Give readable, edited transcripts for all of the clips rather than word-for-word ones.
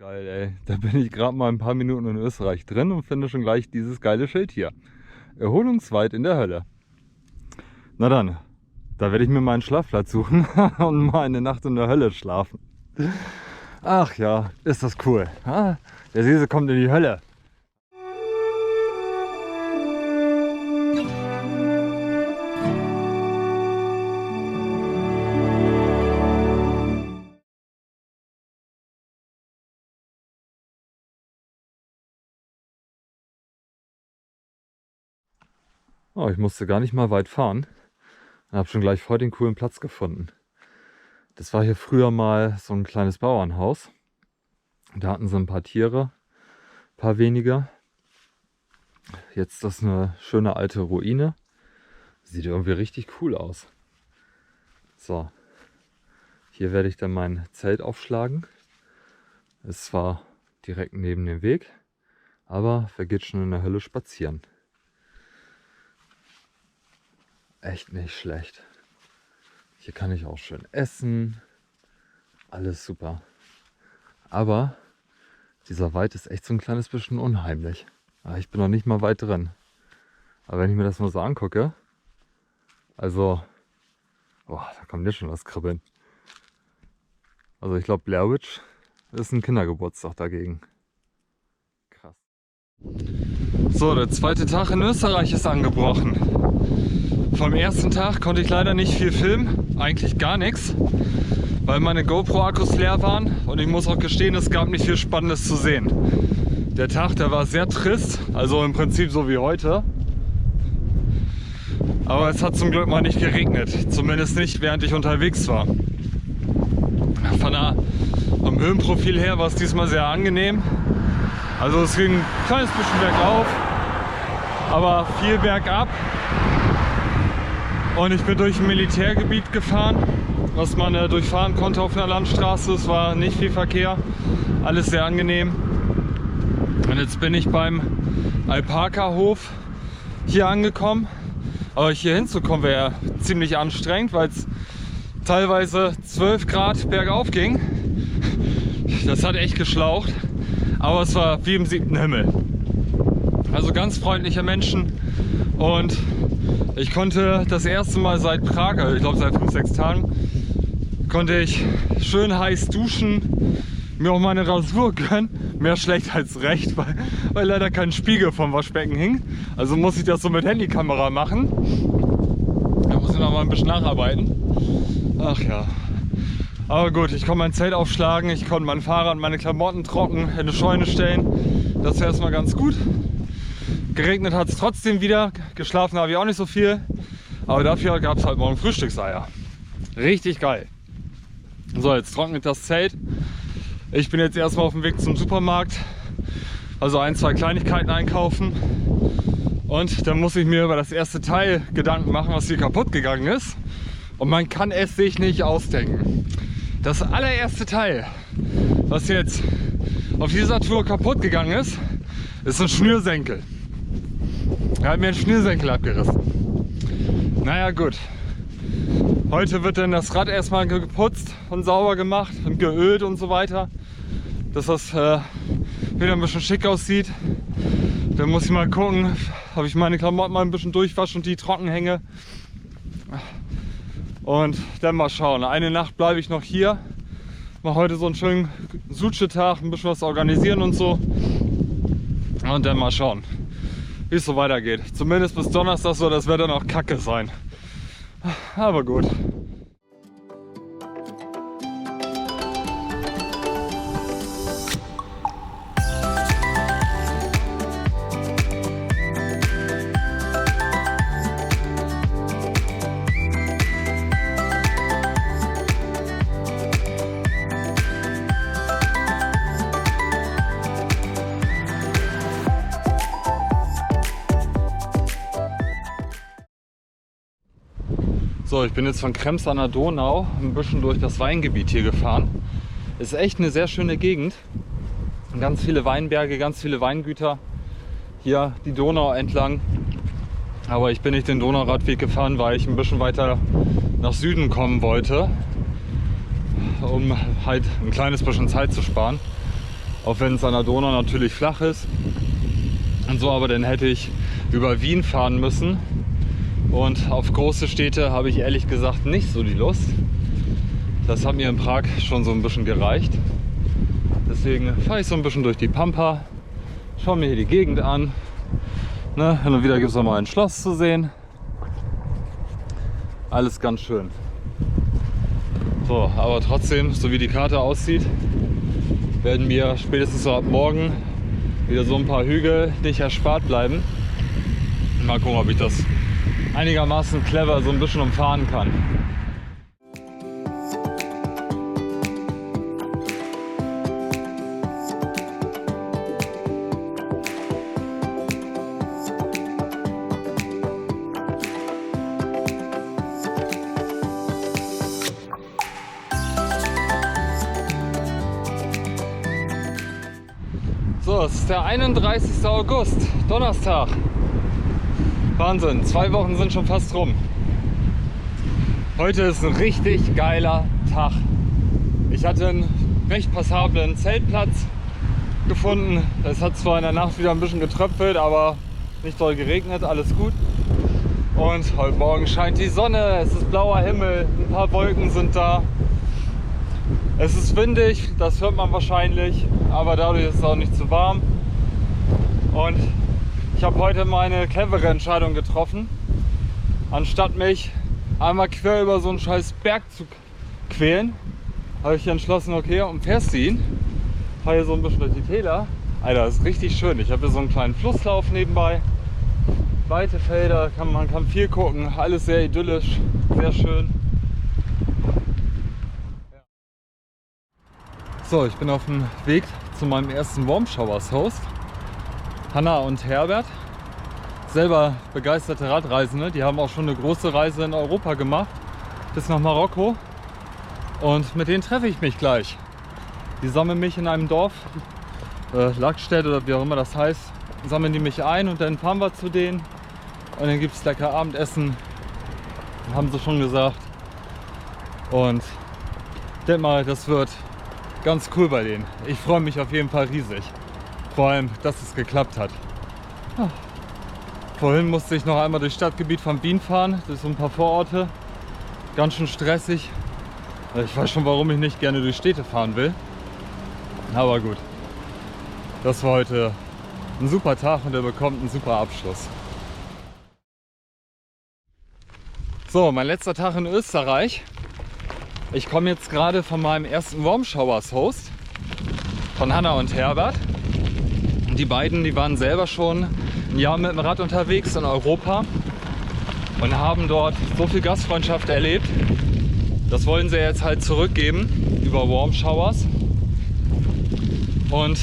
Geil, ey. Da bin ich gerade mal ein paar Minuten in Österreich drin und finde schon gleich dieses geile Schild hier. Erholungsweit in der Hölle. Na dann, da werde ich mir mal einen Schlafplatz suchen und mal eine Nacht in der Hölle schlafen. Ach ja, ist das cool. Der Sese kommt in die Hölle. Oh, ich musste gar nicht mal weit fahren und habe schon gleich voll den coolen Platz gefunden. Das war hier früher mal so ein kleines Bauernhaus. Da hatten sie ein paar Tiere, ein paar weniger. Jetzt ist das eine schöne alte Ruine. Sieht irgendwie richtig cool aus. So, hier werde ich dann mein Zelt aufschlagen. Ist zwar direkt neben dem Weg, aber wer geht schon in der Hölle spazieren? Echt nicht schlecht. Hier kann ich auch schön essen. Alles super. Aber dieser Wald ist echt so ein kleines bisschen unheimlich. Ich bin noch nicht mal weit drin. Aber wenn ich mir das mal so angucke, also, da kommt jetzt schon das Kribbeln. Also ich glaube, Blair Witch ist ein Kindergeburtstag dagegen. Krass. So, der zweite Tag in Österreich ist angebrochen. Vom ersten Tag konnte ich leider nicht viel filmen, eigentlich gar nichts, weil meine GoPro-Akkus leer waren und ich muss auch gestehen, es gab nicht viel Spannendes zu sehen. Der Tag, der war sehr trist, also im Prinzip so wie heute. Aber es hat zum Glück mal nicht geregnet, zumindest nicht während ich unterwegs war. Vom Höhenprofil her war es diesmal sehr angenehm. Also es ging ein kleines bisschen bergauf, aber viel bergab. Und ich bin durch ein Militärgebiet gefahren, was man durchfahren konnte auf einer Landstraße. Es war nicht viel Verkehr, alles sehr angenehm. Und jetzt bin ich beim Alpaka-Hof hier angekommen. Aber hier hinzukommen wäre ziemlich anstrengend, weil es teilweise 12 Grad bergauf ging. Das hat echt geschlaucht, aber es war wie im 7. Himmel. Also ganz freundliche Menschen und ich konnte das erste Mal seit Prag, also ich glaube seit 5-6 Tagen, konnte ich schön heiß duschen, mir auch meine Rasur gönnen. Mehr schlecht als recht, weil leider kein Spiegel vom Waschbecken hing. Also muss ich das so mit Handykamera machen. Da muss ich noch mal ein bisschen nacharbeiten. Ach ja. Aber gut, ich konnte mein Zelt aufschlagen, ich konnte mein Fahrrad und meine Klamotten trocken in eine Scheune stellen. Das wäre erstmal ganz gut. Geregnet hat es trotzdem wieder, geschlafen habe ich auch nicht so viel, aber dafür gab es halt morgen Frühstückseier. Richtig geil. So, jetzt trocknet das Zelt. Ich bin jetzt erstmal auf dem Weg zum Supermarkt, also 1-2 Kleinigkeiten einkaufen und dann muss ich mir über das erste Teil Gedanken machen, was hier kaputt gegangen ist, und man kann es sich nicht ausdenken. Das allererste Teil, was jetzt auf dieser Tour kaputt gegangen ist, ist ein Schnürsenkel. Er hat mir einen Schnürsenkel abgerissen. Naja gut, heute wird dann das Rad erstmal geputzt und sauber gemacht und geölt und so weiter, dass das wieder ein bisschen schick aussieht. Dann muss ich mal gucken, ob ich meine Klamotten mal ein bisschen durchwasche und die trocken hänge. Und dann mal schauen. Eine Nacht bleibe ich noch hier. Mache heute so einen schönen Suche-Tag, ein bisschen was organisieren und so. Und dann mal schauen, wie es so weitergeht. Zumindest bis Donnerstag soll das Wetter noch kacke sein. Aber gut. So, ich bin jetzt von Krems an der Donau ein bisschen durch das Weingebiet hier gefahren. Ist echt eine sehr schöne Gegend. Ganz viele Weinberge, ganz viele Weingüter. Hier die Donau entlang. Aber ich bin nicht den Donauradweg gefahren, weil ich ein bisschen weiter nach Süden kommen wollte, um halt ein kleines bisschen Zeit zu sparen. Auch wenn es an der Donau natürlich flach ist und so, aber dann hätte ich über Wien fahren müssen. Und auf große Städte habe ich ehrlich gesagt nicht so die Lust. Das hat mir in Prag schon so ein bisschen gereicht. Deswegen fahre ich so ein bisschen durch die Pampa, schaue mir hier die Gegend an. Ne? Hin und wieder gibt es noch mal ein Schloss zu sehen. Alles ganz schön. So, aber trotzdem, so wie die Karte aussieht, werden mir spätestens so ab morgen wieder so ein paar Hügel nicht erspart bleiben. Mal gucken, ob ich das einigermaßen clever so ein bisschen umfahren kann. So, es ist der 31. August, Donnerstag. Wahnsinn, 2 Wochen sind schon fast rum. Heute ist ein richtig geiler Tag. Ich hatte einen recht passablen Zeltplatz gefunden. Es hat zwar in der Nacht wieder ein bisschen getröpfelt, aber nicht doll geregnet, alles gut. Und heute Morgen scheint die Sonne, es ist blauer Himmel, ein paar Wolken sind da. Es ist windig, das hört man wahrscheinlich, aber dadurch ist es auch nicht zu warm. Und ich habe heute meine clevere Entscheidung getroffen. Anstatt mich einmal quer über so einen scheiß Berg zu quälen, habe ich entschlossen, okay, umfährst du ihn. Fahre hier so ein bisschen durch die Täler. Alter, das ist richtig schön. Ich habe hier so einen kleinen Flusslauf nebenbei. Weite Felder, man kann viel gucken. Alles sehr idyllisch, sehr schön. So, ich bin auf dem Weg zu meinem ersten Warm Showers Host. Hanna und Herbert, selber begeisterte Radreisende, die haben auch schon eine große Reise in Europa gemacht, bis nach Marokko. Und mit denen treffe ich mich gleich. Die sammeln mich in einem Dorf, Lackstedt oder wie auch immer das heißt, sammeln die mich ein und dann fahren wir zu denen. Und dann gibt es lecker Abendessen, haben sie schon gesagt. Und ich denke mal, das wird ganz cool bei denen. Ich freue mich auf jeden Fall riesig. Vor allem, dass es geklappt hat. Vorhin musste ich noch einmal durchs Stadtgebiet von Wien fahren, durch so ein paar Vororte. Ganz schön stressig. Ich weiß schon, warum ich nicht gerne durch Städte fahren will. Aber gut. Das war heute ein super Tag und er bekommt einen super Abschluss. So, mein letzter Tag in Österreich. Ich komme jetzt gerade von meinem ersten Warm Showers Host von Hanna und Herbert. Die beiden, die waren selber schon ein Jahr mit dem Rad unterwegs in Europa und haben dort so viel Gastfreundschaft erlebt. Das wollen sie jetzt halt zurückgeben über Warm Showers. Und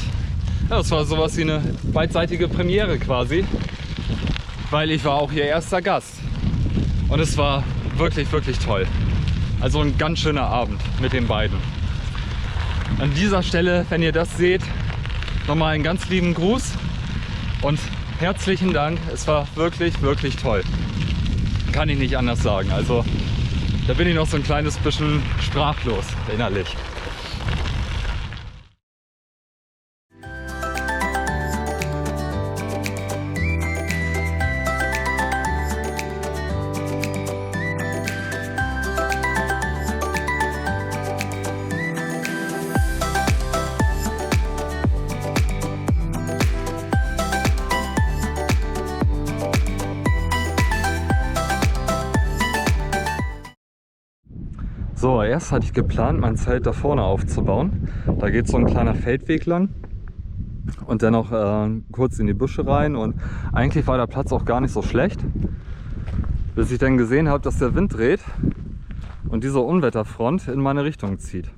ja, das war sowas wie eine beidseitige Premiere quasi, weil ich war auch ihr erster Gast. Und es war wirklich, wirklich toll. Also ein ganz schöner Abend mit den beiden. An dieser Stelle, wenn ihr das seht, nochmal einen ganz lieben Gruß und herzlichen Dank. Es war wirklich, wirklich toll. Kann ich nicht anders sagen. Also da bin ich noch so ein kleines bisschen sprachlos innerlich. So, erst hatte ich geplant, mein Zelt da vorne aufzubauen. Da geht so ein kleiner Feldweg lang und dann noch kurz in die Büsche rein. Und eigentlich war der Platz auch gar nicht so schlecht, bis ich dann gesehen habe, dass der Wind dreht und diese Unwetterfront in meine Richtung zieht.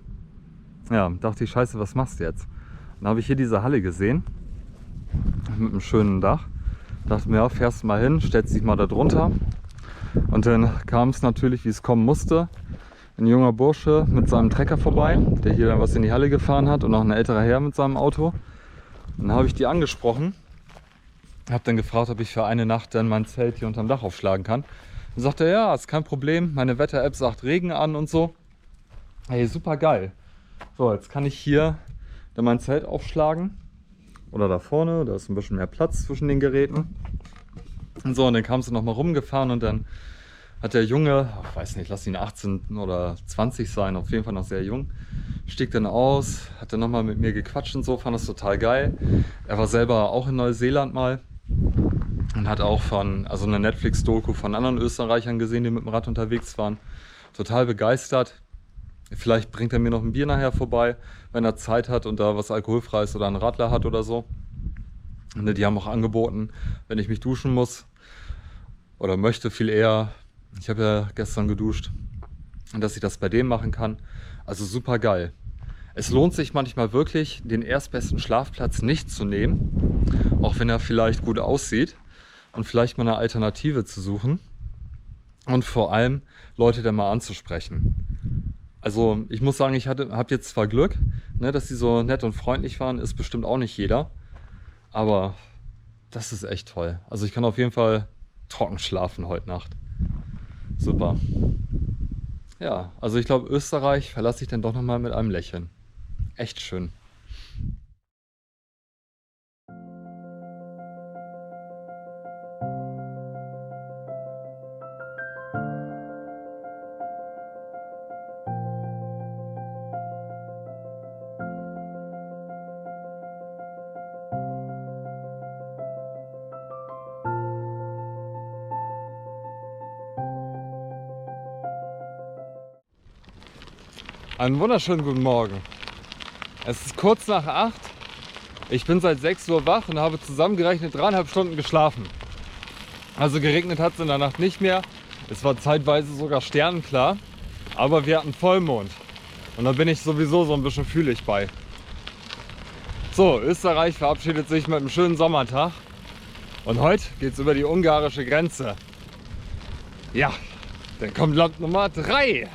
Ja, dachte ich, scheiße, was machst du jetzt? Dann habe ich hier diese Halle gesehen mit einem schönen Dach. Dachte mir, ja, fährst mal hin, stellst dich mal da drunter. Und dann kam es natürlich, wie es kommen musste. Ein junger Bursche mit seinem Trecker vorbei, der hier dann was in die Halle gefahren hat und noch ein älterer Herr mit seinem Auto. Und dann habe ich die angesprochen, habe dann gefragt, ob ich für eine Nacht dann mein Zelt hier unterm Dach aufschlagen kann. Dann sagte er, ja, ist kein Problem, meine Wetter-App sagt Regen an und so. Hey, super geil. So, jetzt kann ich hier dann mein Zelt aufschlagen. Oder da vorne, da ist ein bisschen mehr Platz zwischen den Geräten. Und so, und dann kam sie nochmal rumgefahren und dann hat der Junge, ich weiß nicht, lass ihn 18 oder 20 sein, auf jeden Fall noch sehr jung, stieg dann aus, hat dann nochmal mit mir gequatscht und so, fand das total geil. Er war selber auch in Neuseeland mal und hat auch also eine Netflix-Doku von anderen Österreichern gesehen, die mit dem Rad unterwegs waren. Total begeistert. Vielleicht bringt er mir noch ein Bier nachher vorbei, wenn er Zeit hat und da was Alkoholfreies oder einen Radler hat oder so. Und die haben auch angeboten, wenn ich mich duschen muss oder möchte viel eher, ich habe ja gestern geduscht, dass ich das bei dem machen kann. Also super geil. Es lohnt sich manchmal wirklich, den erstbesten Schlafplatz nicht zu nehmen, auch wenn er vielleicht gut aussieht, und vielleicht mal eine Alternative zu suchen und vor allem Leute dann mal anzusprechen. Also ich muss sagen, ich habe jetzt zwar Glück, ne, dass die so nett und freundlich waren, ist bestimmt auch nicht jeder, aber das ist echt toll. Also ich kann auf jeden Fall trocken schlafen heute Nacht. Super. Ja, also ich glaube, Österreich verlasse ich dann doch nochmal mit einem Lächeln. Echt schön. Einen wunderschönen guten Morgen. Es ist kurz nach 8. Ich bin seit 6 Uhr wach und habe zusammengerechnet 3,5 Stunden geschlafen. Also geregnet hat es in der Nacht nicht mehr. Es war zeitweise sogar sternenklar. Aber wir hatten Vollmond. Und da bin ich sowieso so ein bisschen fühlig bei. So, Österreich verabschiedet sich mit einem schönen Sommertag. Und heute geht es über die ungarische Grenze. Ja, dann kommt Land Nummer 3.